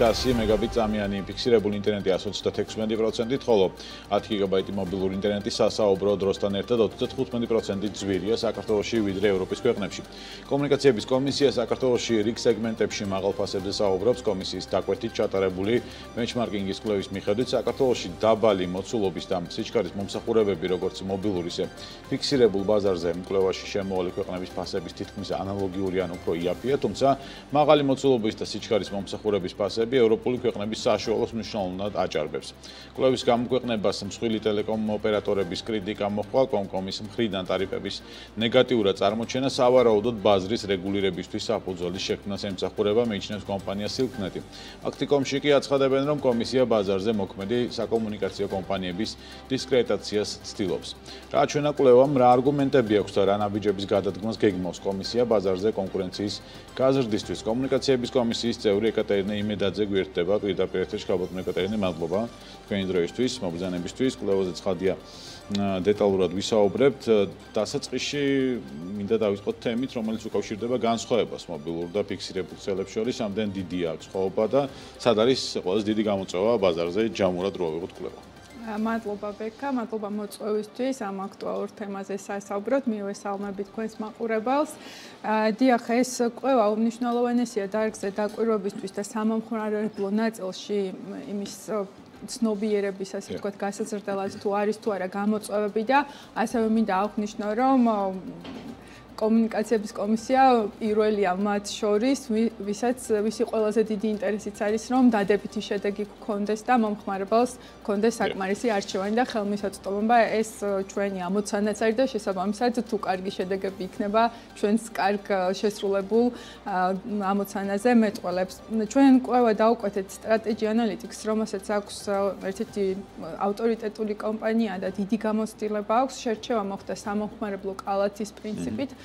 1100 მეგაბიტ წამიანი ფიქსირებული ინტერნეტი 136%, ხოლო 10 გიგაბაიტი მობილური ინტერნეტი სასაუბრო დროსთან ერთად 35% ძვირია საქართველოში ვიდრე ევროპის ქვეყნებში. კომუნიკაციების კომისია საქართველოში რიგ სეგმენტებში მაღალ ფასებზე საუბრობს. კომისიის დაკვეთით ჩატარებული ბენჩმარკინგის კვლევის მიხედვით საქართველოში დაბალი მოცულობის და სიჩქარის მომსახურებები, როგორც მობილურ ისე ფიქსირებულ ბაზარზე კვლევაში შემოვალი ქვეყნების ფასების თითქმის ანალოგიური ან უფრო იაფია, თუმცა მაღალი მოცულობის და სიჩქარის მომსახურების ფასები ევროპული ქვეყნების საშუალოს მნიშვნელოვნად აჭარბებს. კვლევის გამოქვეყნებას მსხვილი ტელეკომ ოპერატორების კრიტიკა მოჰყვა, კომკომის მხრიდან ტარიფების ნეგატიურად წარმოჩენა სავარაუდოდ ბაზრის რეგულირებისთვის საფუძვლის შექმნას ემსახურება, მიიჩნევს კომპანია Silknet-ი. აქტიკომში კი აცხადებენ, რომ კომისია ბაზარზე მოქმედი საკომუნიკაციო კომპანიების დისკრეტაციას ცდილობს. რა აჩვენა კვლევამ, რა არგუმენტები აქვს და რა ნაბიჯების გადადგმას გეგმავს კომისია ბაზარზე კონკურენციის გაზრდისთვის. კომუნიკაციების კომისიის წევრი ეკატერინე იმედაძე გვერდდება პირდაპირ ეთერში. გაბატონო ეკატერინე, მადლობა თქვენი დროისთვის, მობრძანებისთვის. კვლევაზე ცხადია დეტალურად ვისაუბრებთ. დასაწყისში მინდა დავიწყოთ თემით, რომელიც უკავშირდება განსხვავებას მობილურ და ფიქსირებულ ქსელებს შორის. ამდენ დიდია აქ სხვაობა და სად არის ყველაზე დიდი გამოწვევა ბაზარზე ჯამურად რო ავიღოთ კვლევა. მადლობა ბექა, მადლობა მოწვევისთვის ამ აქტუალურ თემაზე სასაუბროთ. მივესალმებით თქვენს მაყურებელს. დიახ, ეს კვლევა უმნიშვნელოვანესია დარგზე დაკვირვებისთვის და სამომხმარებლო ნაწილში იმის ცნობიერების, ასე ვთქვათ, გასაზრდელად თუ არის თუ არა გამოწვევები და ასევე მინდა აღვნიშნო, რომ კომუნიკაციების კომისია პირველია მათ შორის, ვისი ყველაზე დიდი ინტერესიც არის, რომ დადებითი შედეგი გქონდეს და მომხმარებელს გქონდეს საკმარისი არჩევანი და ხელმისაწვდომობა. ეს ჩვენი ამოცანაც არის და შესაბამისად თუ კარგი შედეგები იქნება ჩვენს კარგ შესრულებულ ამოცანაზე მეტყველებს. ჩვენ კვლევა დავუკვეთეთ Strategy Analytics, რომელსაც აქვს ერთ-ერთი ავტორიტეტული კომპანია და დიდი გამოცდილება აქვს. შერჩევა მოხდა სამომხმარებლო კალათის პრინციპით.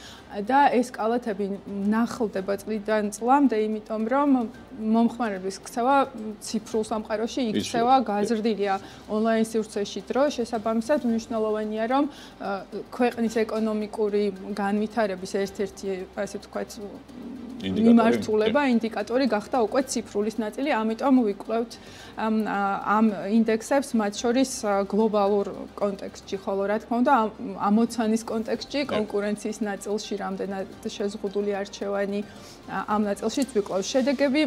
და ეს კალათები ნახლდება წლიდან წლამდე, იმიტომ რომ მომხმარებლის ქცევა ციფრულ სამყაროში იქცევა გაზრდილია ონლაინ სივრცეში დრო, შესაბამისად მნიშვნელოვანია, რომ ქვეყნის ეკონომიკური განვითარების ერთ-ერთი, ასე ვთქვათ, მიმართულება, ინდიკატორი გახდა უკვე ციფრულის ნაწილი, ამიტომ ვიკვლევთ ამ ინდექსებს, მათ შორის გლობალურ კონტექსტში, ხოლო რა თქმა უნდა, ამოცანის კონტექსტში, კონკურენციის ნაწილში რამდენად შეზღუდული არჩევანი ამ ნაწილშიც ვიკვლევთ. შედეგები,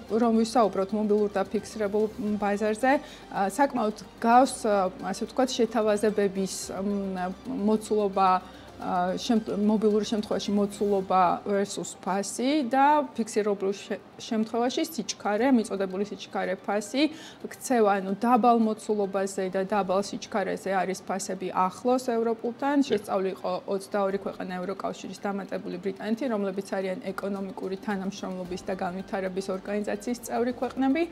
რომ ვისაუბროთ მობილურ და ფიქსირებულ ბაზარზე, საკმაოდ გავს, ასე ვთქვათ, შეთავაზებების მოცულობა, მობილურ შემთხვევაში მოცულობა versus ფასი და ფიქსირებულ შემთხვევაში სიჩქარე, მიწოდებული სიჩქარე ფასი, ქცევა, ანუ დაბალ მოცულობაზე და დაბალ სიჩქარეზე არის ფასები ახლოს ევროპულთან, შესწავლილი იყო 22 ქვეყანა ევროკავშირის დამატებული ბრიტანეთი, რომლებიც არიან ეკონომიკური თანამშრომლობის და განვითარების ორგანიზაციის წევრი ქვეყნები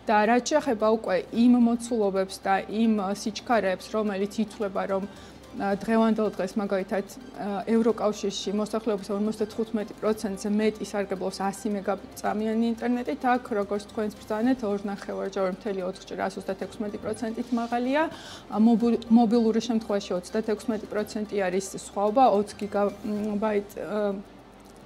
და რაც შეეხება უკვე იმ მოცულობებს და იმ სიჩქარეებს, რომელიც ითვლება, რომ დღევანდელ დღეს მაგალითად ევროკავშირში მოსახლეობის 55%-ზე მეტი სარგებლობს 100 მეგაბიტ წამიანი ინტერნეტით, აქ როგორც თქვენს ბრძანეთ 2.4-4.36%-ით მაღალია, მობილური შემთხვევაში 36% არის სხვაობა 20 გიგაბაიტ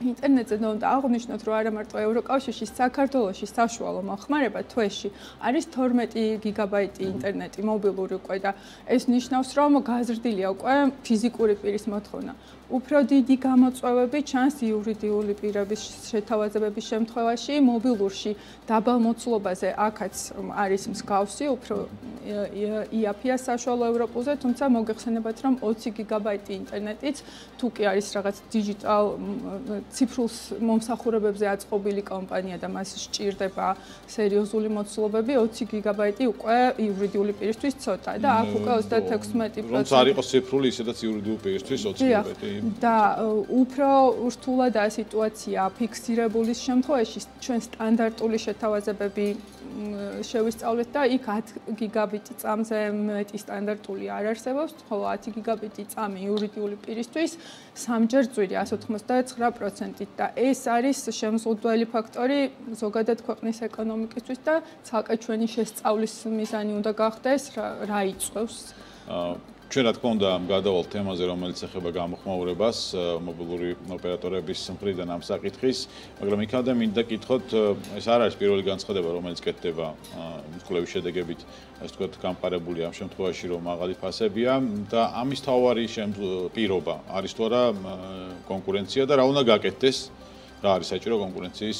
ინტერნეტზე და აღვნიშნოთ, რომ არა მარტო ევროკავშირში, საქართველოში საშუალო მოხმარება თვეში არის 12 გიგაბაიტი ინტერნეტი მობილური უკვე და ეს ნიშნავს, რომ გაზრდილია უკვე ფიზიკური პირის მოთხოვნა. უფრო დიდი გამოწვევები ჩანს იურიდიული პირების შეთავაზებების შემთხვევაში, მობილურში დაბალ მოცულობაზე აქაც არის მსგავსი, უფრო იაფია საშუალო ევროპულზე, თუმცა მოგეხსენებათ, რომ 20 გიგაბაიტი ინტერნეტიც თუ კი არის რაღაც დიჯიტალ ციფრულ მომსახურებებზე აწყობილი კომპანია და მას სჭირდება სერიოზული მოცულობები, 20 გიგაბაიტი უკვე იურიდიული პირისთვის ცოტა და აქ უკვე 36%. რომც არ იყოს ციფრული, ისედაც იურიდიული პირისთვის 20 გიგაბაიტი. და უფრო რთულადაა სიტუაცია ფიქსირებულის შემთხვევაში, ჩვენ სტანდარტული შეთავაზებები შევისწავლეთ და იქ 10 გიგაბიტი წამზე მეტი სტანდარტული არ არსებობს, ხოლო 10 გიგაბიტი წამი იურიდიული პირისთვის სამჯერ ძვირი 199%-ით და ეს არის შემზღუდველი ფაქტორი ზოგადად ქვეყნის ეკონომიკისთვის და ცალკე ჩვენი შესწავლის მიზანი უნდა გახდეს რა იწვევს ჩვენ რა თქმა უნდა გადავალთ თემაზე, რომელიც ეხება გამოხმაურებას, მობილური ოპერატორების მხრიდან ამ საკითხის, მაგრამ იქამდე მინდა გითხოთ, ეს არ არის პირველი განცხადება, რომელიც კეთდება კვლევის შედეგებით, ასე ვთქვათ, გამყარებული ამ შემთხვევაში, რომ მაღალი ფასებია და ამის თავარი პირობა არის თუ არა კონკურენცია და რა უნდა გაკეთდეს, რა არის საჭირო კონკურენციის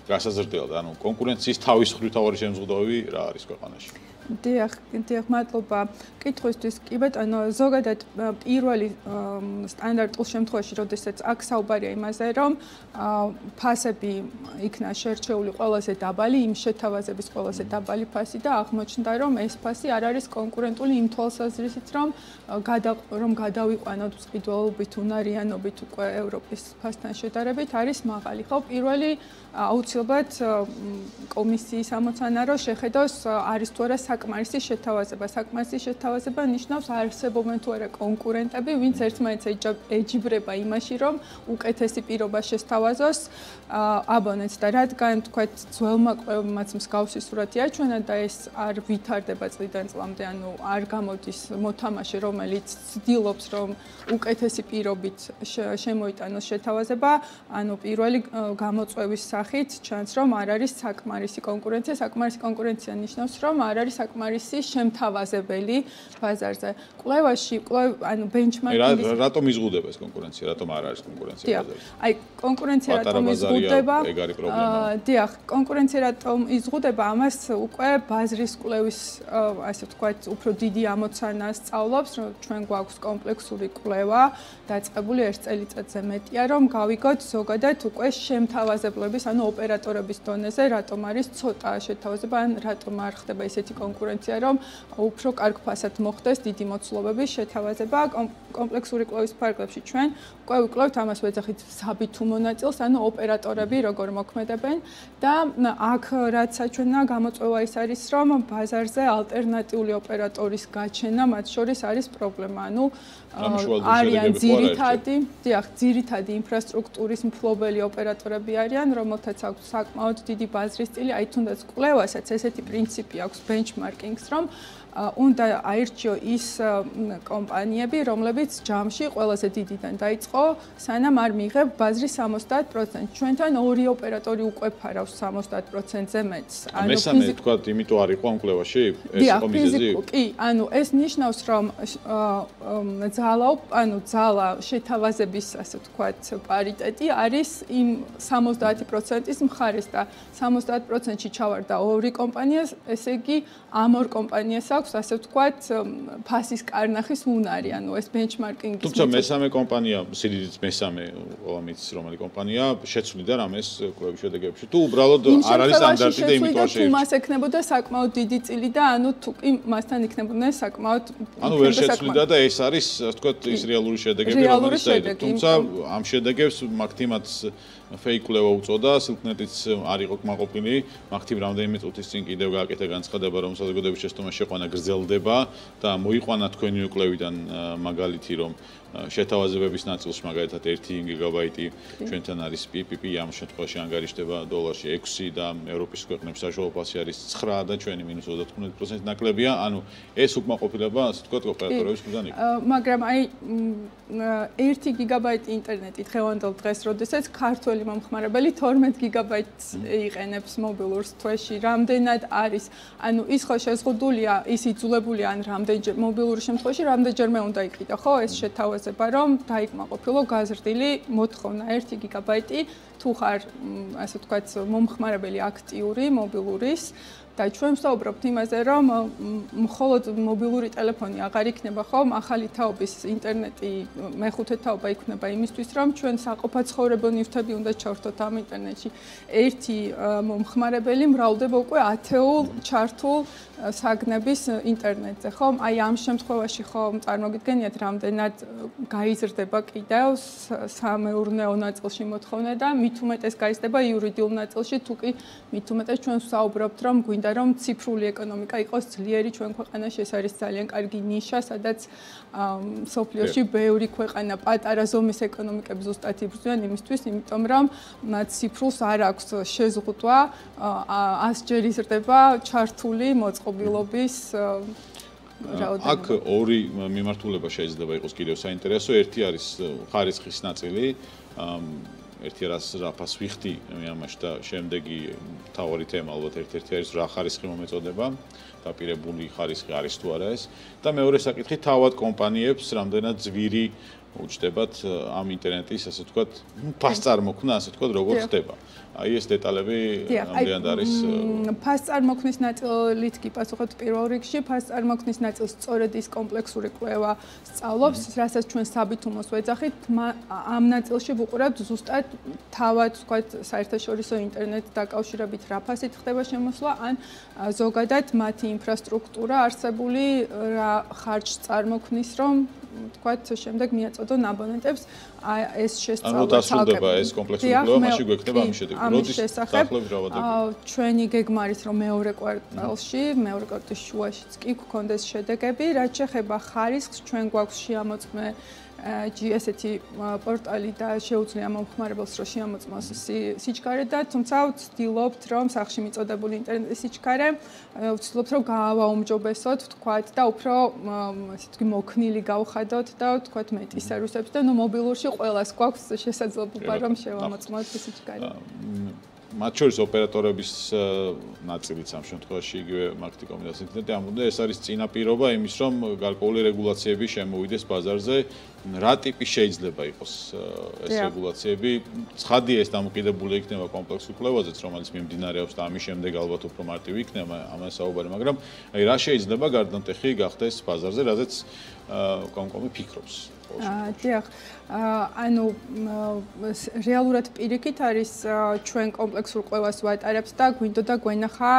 გასაზრდელად, ანუ კონკურენციის თავისუფლი თავარი შემზღუდვები რა არის ქვეყანაში? დიახ, მადლობა. კითხვისთვის კი ბატონო, ზოგადად პირველი სტანდარტულ შემთხვევაში, როდესაც აქ საუბარია იმაზე, რომ ფასები იქნა შერჩეული ყველაზე დაბალი, იმ შეთავაზების ყველაზე დაბალი ფასი და აღმოჩნდა, რომ ეს ფასი არ არის კონკურენტული იმ თვალსაზრისით, რომ გადავიყვანოთ მყიდველობით, უნარიანობით უკვე ევროპის ფასთან შედარებით, არის მაღალი. ხო, პირველი აუცილებლად კომისიის ამოცანა, რომ შეხედოს არის თუ არა საკმარისი შეთავაზება. საკმარისი შეთავაზება ნიშნავს არსებობენ თუ არა კონკურენტები, ვინც ერთმანეთს ეჯიბრება იმაში, რომ უკეთესი პირობა შესთავაზოს აბონენტს და რადგან თქვათ ძველმა კვლევებმაც მსგავსი სურათი აჩვენა და ეს არ ვითარდება წლიდან წლამდე, ანუ არ გამოდის მოთამაშე, რომელიც ცდილობს, რომ უკეთესი პირობით შემოიტანოს შეთავაზება, ანუ პირველი გამოწვევის სახით ჩანს, რომ არ არის საკმარისი კონკურენცია. საკმარისი კონკურენცია ნიშნავს, რომ არ არის საკმარისი შემთავაზებელი ბაზარზე. კვლევაში, ანუ ბენჩმარკინგის რატომ იზღუდება ეს კონკურენცია? რატომ არ არის კონკურენცია ბაზარზე? აი, კონკურენცია რატომ იზღუდება? ეგ არის პრობლემა. დიახ, კონკურენცია რატომ იზღუდება? ამას უკვე ბაზრის კვლევის, ასე ვთქვათ, უფრო დიდი ამოცანა სწავლობს, რომ ჩვენ გვაქვს კომპლექსური კვლევა, დაწყებული 1 წელიწადზე მეტია, რომ გავიგოთ ზოგადად უკვე შემთავაზებლების, ანუ ოპერატორების დონეზე, რატომ არის ცოტა შეთავაზება, ან რატომ არ ხდება ესეთი კონკურენცია, რომ უფრო კარგ ფასად მოხდეს დიდი მოცულობების შეთავაზება. კომპლექსური კვლევის ფარგლებში ჩვენ უკვე ვიკვლევთ ამას ვეძახით საბითუ მონაწილს, ანუ ოპერატორები როგორ მოქმედებენ და აქ რაც საჩვენა გამოწვევა ის არის, რომ ბაზარზე ალტერნატიული ოპერატორის გაჩენა მათ შორის არის პრობლემა. ანუ არიან ძირითადი ინფრასტრუქტურის მფლობელი ოპერატორები არიან, რომელთაც აქვს საკმაოდ დიდი ბაზრის სტილი, აი თუნდაც კვლევასაც ესეთი პრინციპი აქვს ბენჩმარკინგს, რომ უნდა აირჩიო ის კომპანიები, რომლებიც ჯამში ყველაზე დიდიდან დაიწყო, სანამ არ მიიღებ ბაზრის 70%. ჩვენთან ორი ოპერატორი უკვე ფარავს 70%-ზე მეტს. მესამე თქვა, იმიტომ არ იყო ამ კვლევაში, ეს იყო მიზეზი? კი, ანუ ეს ნიშნავს, რომ ძალა შეთავაზების, ასე ვთქვათ, პარიტეტი არის იმ 70%-ის მხარეს და 70%-ში ჩავარდა ორი კომპანია, ესე იგი ამ ორ კომპანიას აქვს, ასე ვთქვათ, ფასის კარნახის უნარი, ანუ ეს ბენჩმარკინგის. თუმცა მესამე კომპანია, სიდიდით მესამე, ყველამ იცის რომელი კომპანია, შეცვლიდა რამეს კვლევის შედეგებში. თუ უბრალოდ არ არის სტანდარტი და იმიტომ არ შეიცვლიდა, თუ მას ექნებოდა საკმაოდ დიდი წილი და ანუ თუ კი მასთან იქნებოდნენ საკმაოდ ანუ ვერ შეცვლიდა და ეს არის, ასე ვთქვათ, ის რეალური შედეგები, რომელიც დაიწყო. თუმცა ამ შედეგებს მაგთიმაც fake კვლევა უწოდა, სილკნეტიც არ იყო კმაყოფილი, მაგთიმ რამდენიმე წუთის წინ კიდევ გააკეთა განცხადება, რომ საზოგადოების შეცდომა შეყვანა გრძელდება და მოიყვანა თქვენი კვლევიდან მაგალითი, რომ შეთავაზებების ნაწილში მაგალითად 1 გიგაბაიტი ჩვენთან არის PPP, ამ შემთხვევაში ანგარიშდება დოლარში 6 და ევროპის ქვეყნების საშუალო ფასი არის 9 და ჩვენი -35% ნაკლებია, ანუ ეს უკმაყოფილება, ასე ვთქვათ, ოპერატორების მხრიდან იყო. მაგრამ აი 1 გიგაბაიტი ინტერნეტი დღევანდელ დღეს, როდესაც ქართველი მომხმარებელი 12 გიგაბაიტს იყენებს მობილურს თვეში, რამდენად არის, ანუ ის ხო შეზღუდულია, ის იძულებულია ან რამდენჯერ მობილური შემთხვევაში რამდენჯერმე უნდა იყიდო, ხო, ეს შეთავაზება, რომ დაიკმაყოფილო გაზრდილი მოთხოვნა 1 გიგაბაიტი, თუ ხარ, ასე ვთქვათ, მომხმარებელი აქტიური მობილურის და ჩვენ ვსაუბრობთ იმაზე, რომ მხოლოდ მობილური ტელეფონი აღარ იქნება ხომ, ახალი თაობის ინტერნეტი მეხუთე თაობა იქნება იმისთვის, რომ ჩვენ საყოფაცხოვრებო ნივთები უნდა ჩავერთოთ ამ ინტერნეტში. ერთი მომხმარებელი მრავლდება უკვე ათეულ ჩართულ საგნების ინტერნეტზე, ხომ? აი ამ შემთხვევაში ხომ წარმოგიდგენიათ, რამდენად გაიზრდება კიდევ სამეურნეო ნაწილში მოთხოვნა და მით უმეტეს გაიზრდება იურიდიულ ნაწილში, თუ კი მით უმეტეს ჩვენ ვსაუბრობთ, რომ გვინდა რომ ციფრული ეკონომიკა იყოს ძლიერი ჩვენ ქვეყანაში, ეს არის ძალიან კარგი ნიშა, სადაც სოფლიოში ბევრი ქვეყანა პატარა ზომის ეკონომიკები ზუსტად იბრძვიან იმისთვის, იმიტომ რომ ციფრულს არ აქვს შეზღუდვა, 100-ჯერ იზრდება ჩართული მოწყობილობის რაოდენობა. აქ ორი მიმართულება შეიძლება იყოს კიდევ საინტერესო. ერთი არის ხარისხის ნაწილი. ერთი რაფას ვიხდი მე ამაში და შემდეგი თავარი თემა ალბათ ერთ-ერთი არის რა ხარისხი მომეწოდება. დაპირებული ხარისხი არის თუ არა ეს. და მეორე საკითხი თავად კომპანიებს რამდენად ძვირი უჩნდებათ ამ ინტერნეტის, ასე ვთქვათ, ფასწარმოქმნა, ასე ვთქვათ, როგორ ხდება. აი ეს დეტალები რამდენად არის ფასწარმოქმნის ნაწილით კი პასუხობთ პირველ რიგში, ფასწარმოქმნის ნაწილს სწორედ ის კომპლექსური კვლევა სწავლობს, რასაც ჩვენ საბითუმოს ვეძახით, ამ ნაწილში ვუყურებთ ზუსტად თავად, ვთქვათ, საერთაშორისო ინტერნეტ დაკავშირებით რა ფასით ხდება შემოსვლა, ან ზოგადად მათი ინფრასტრუქტურა არსებული რა ხარჯს წარმოქმნის, რომ ვთქვათ, შემდეგ მიაწოდონ აბონენტებს ეს შესწავლა. ანუ დასრულდება ეს კომპლექსური კვლევა, მაშინ გვექნება ამის შედეგი. როდის დაახლოებით რა ვადებთ? ჩვენი გეგმა არის, რომ მეორე კვარტალში, მეორე კვარტალის შუაშიც კი გქონდეს შედეგები, რაც შეეხება ხარისხს, ჩვენ გვაქვს შეამოწმე GST პორტალი და შეუძლია მომხმარებელს რომ შეამოწმოს სიჩქარე და თუმცა ვცდილობთ რომ სახში მიწოდებული ინტერნეტის სიჩქარე ვცდილობთ რომ გაავაუმჯობესოთ ვთქვათ და უფრო ასე თქვი მოქნილი გავხადოთ და ვთქვათ მეტი სერვისებს და ნუ მობილურში ყველას გვაქვს შესაძლებლობა რომ შევამოწმოთ სიჩქარე. მათ შორის ოპერატორების ნაწილიც ამ შემთხვევაში იგივე მარკეტინგ და ინტერნეტი ამბობდა ეს არის წინაპირობა იმის რომ გარკვეული რეგულაციები შემოვიდეს ბაზარზე რა ტიპის შეიძლება იყოს ეს რეგულაციები ცხადია ეს დამოკიდებული იქნება კომპლექსურ კვლევაზეც რომელიც მიმდინარეობს და ამის შემდეგ ალბათ უფრო მარტივი იქნება ამას საუბარი მაგრამ აი რა შეიძლება გარდამტეხი გახდეს ბაზარზე რაზეც კომკომი ფიქრობს დიახ ანუ რეალურად პირიქით არის ჩვენ კომპლექსურ კვლევას ვატარებთ და გვინდოდა გვენახა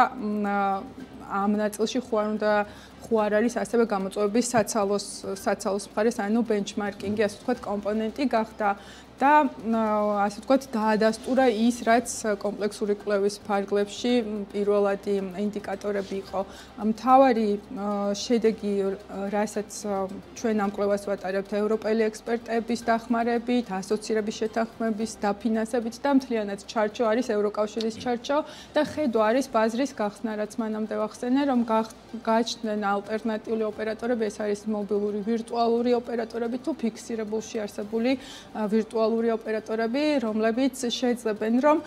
ამ ნაწილში ხო არ არის ასევე გამოწვევების საცალოს მხარეს ანუ ბენჩმარკინგი ასე ვთქვათ კომპონენტი გახდა და ასე ვთქვათ დაადასტურა ის რაც კომპლექსური კვლევის ფარგლებში პირველადი ინდიკატორები იყო. მთავარი შედეგი რასაც ჩვენ ამ კვლევას ვატარებთ ევროპელი ექსპერტების დახმარებით, ასოცირების შეთანხმების დაფინანსებით და მთლიანად ჩარჩო არის ევროკავშირის ჩარჩო და ხედვა არის ბაზრის გახსნა რაც მანამდე ვახსენე რომ გაჩნდნენ ალტერნატიული ოპერატორები ეს არის მობილური ვირტუალური ოპერატორები თუ ფიქსირებულში არსებული ვირტუალური ოპერატორები, რომლებიც შეძლებენ რომ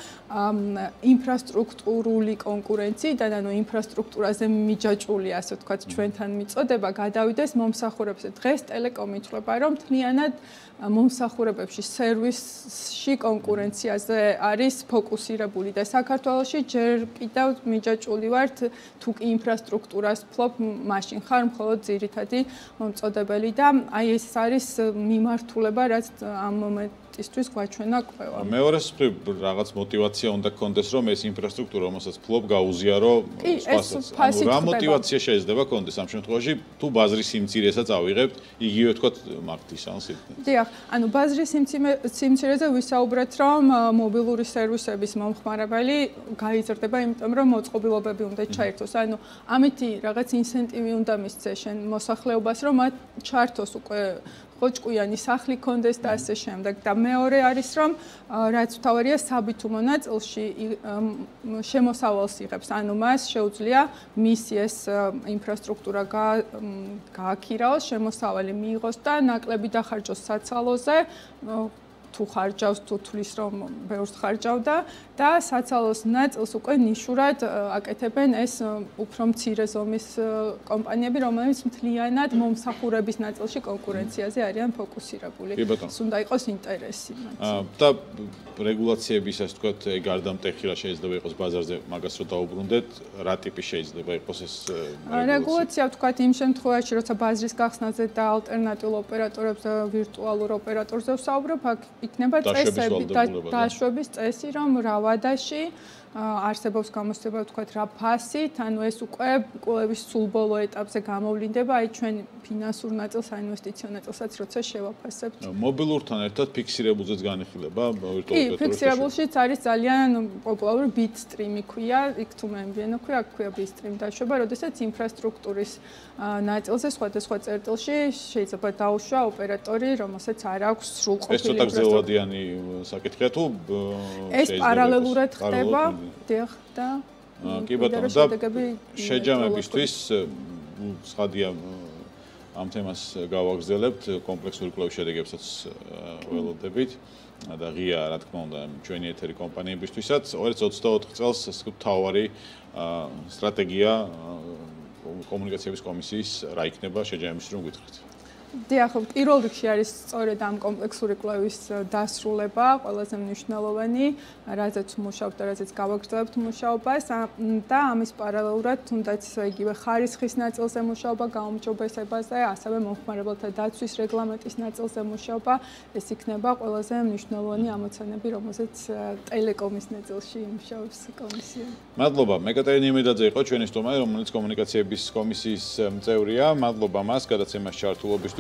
ინფრასტრუქტურული კონკურენციიდან, ანუ ინფრასტრუქტურაზე მიჯაჭვული, ასე ვთქვათ, ჩვენთან მიწოდება გადავიდეს მომსახურებზე. დღეს ტელეკომი ითვლება, რომ მთლიანად მომსახურებებში სერვისში კონკურენციაზე არის ფოკუსირებული და საქართველოში ჯერ კიდევ მიჯაჭვული ვართ თუ კი ინფრასტრუქტურას ფლობ, მაშინ ხარ მხოლოდ ძირითადი მომწოდებელი და აი ეს არის მიმართულება, რაც ამ მომენტისთვის გვაჩვენა კვლევა. მეორეს მხრივ რაღაც мотиваცია უნდა გქონდეს რომ ეს ინფრასტრუქტურა რომელსაც ფლობ გაუზიარო სპასას. რა мотиваცია შეიძლება გქონდეს ამ შემთხვევაში თუ ბაზრის სიმცირესაც ავიღებთ იგივე თქვა მარკეტის ან სიტყვით. დიახ, ანუ ბაზრის სიმცირეზე ვისაუბრეთ რომ მობილური სერვისების მომხმარებელი გაიზრდება იმიტომ რომ მოწყობილობები უნდა ჩაერთოს. ანუ ამითი რაღაც ინსენტივი უნდა მისცეს შენ მოსახლეობას რომ მათ ჩართოს უკვე ხოჭკუიანი სახლი კონდეს და ასე შემდეგ და მეორე არის რომ რაც თავარია საბითუმო ნაწილში შემოსავალს იღებს ანუ მას შეუძლია მისი ეს ინფრასტრუქტურა გააქირაოს შემოსავალი მიიღოს და ნაკლები დახარჯოს საცალოზე თუ ხარჯავს თუ თulis რომ ბევრს ხარჯავდა და საცალოს ნაწილს უკვე ნიშურად აკეთებენ ეს უფრო მცირე ზომის კომპანიები რომლებიც მთლიანად მომსახურების ნაწილში კონკურენციაზე არიან ფოკუსირებული. უნდა იყოს ინტერესი მათ. და რეგულაციების ასე ვთქვათ გარდამტეხი რა შეიძლება იყოს ბაზარზე მაგას რო დაუბრუნდეთ რა ტიპის შეიძლება იყოს ეს რეგულაცია ვთქვათ იმ შემთხვევაში როცა ბაზრის გახსნაზე და ალტერნატიულ ოპერატორებზე ვირტუალურ ოპერატორზე ვსაუბრობ აქ იქნება წესები და დაშვების წესი რომ რა ვადაში არსებობს გამოსცემა ვთქვათ რა ფასით, ანუ ეს უკვე კვლევის სულ ბოლო ეტაპზე გამოვლინდება, აი ჩვენ ფინანსურ ნაწილს, საინვესტიციო ნაწილსაც როცა შევაფასებთ. მობილურთან ერთად ფიქსირებულზეც განიხილება ვირტუალურ ოპერატორებში. კი, ფიქსირებულშიც არის ძალიან პოპულარული Bitstream-ი ქვია, იქ თუ მე MVNO ქვია, აქ ქვია Bitstream დაშვება, როდესაც ინფრასტრუქტურის ნაწილზე სხვადასხვა წერტილში შეიძლება დაუშვა ოპერატორი, რომელსაც არ აქვს სრულყოფილი ეს ცოტა გრძელვადიანი საკითხია თუ ეს პარალელურად ხდება. დიახ და კი ბატონო და შეჯამებისთვის ცხადია ამ თემას გავაგრძელებთ, კომპლექსური კვლევის შედეგებსაც ველოდებით და ღია, რა თქმა უნდა, ჩვენი ეთერი კომპანიებისთვისაც 2024 წელს მთავარი სტრატეგია კომუნიკაციების კომისიის რა იქნება შეჯამების რომ გითხრით. დიახ, პირველ რიგში არის სწორედ ამ კომპლექსური კვლევის დასრულება, ყველაზე მნიშვნელოვანი, რაზეც მუშაობთ და რაზეც გავაგრძელებთ მუშაობას და ამის პარალელურად თუნდაც იგივე ხარისხის ნაწილზე მუშაობა, გაუმჯობესებაზე, ასევე მომხმარებელთა დაცვის რეგლამენტის ნაწილზე მუშაობა, ეს იქნება ყველაზე მნიშვნელოვანი ამოცანები, რომელზეც ტელეკომის ნაწილში მუშაობს კომისია. მადლობა, მეკატერინა იმედაძე იყო ჩვენი სტუმარი, რომელიც კომუნიკაციების კომისიის წევრია. მადლობა მას გადაცემას ჩართულობისთვის.